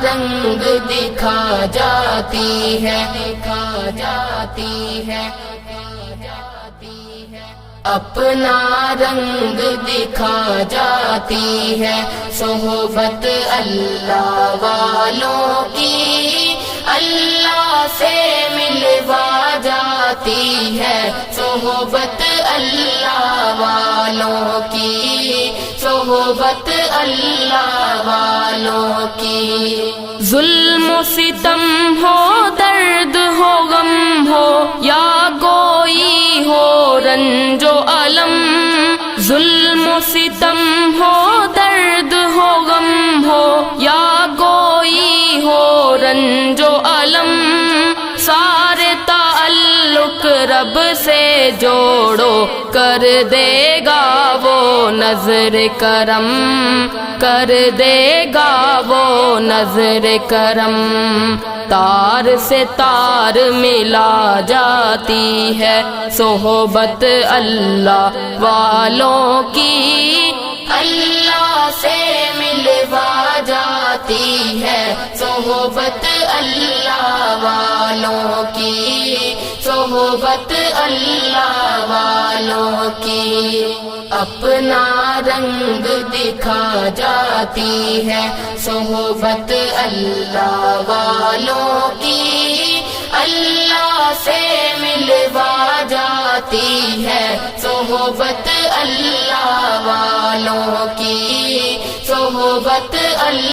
رنگ دکھا جاتی ہے، اپنا رنگ دکھا جاتی ہے، صحبت اللہ والوں کی اللہ سے ملوا جاتی ہے، صحبت اللہ والوں کی، صحبت اللہ والوں کی۔ ظلم و ستم ہو، درد ہو، غم ہو، یا کوئی ہو رنج و الم، ظلم و ستم ہو، درد ہو، غم ہو، یا کوئی ہو رنج و الم، سارے تعلق رب سے جوڑو، کر دے گا وہ نظر کرم، کر دے گا وہ نظر کرم۔ تار سے تار ملا جاتی ہے، صحبت اللہ والوں کی اللہ سے ملوا جاتی ہے، صحبت اللہ والوں کی، صحبت اللہ والوں کی۔ اپنا رنگ دکھا جاتی ہے، صحبت اللہ والوں کی اللہ سے ملوا جاتی ہے، صحبت اللہ والوں کی، صحبت اللہ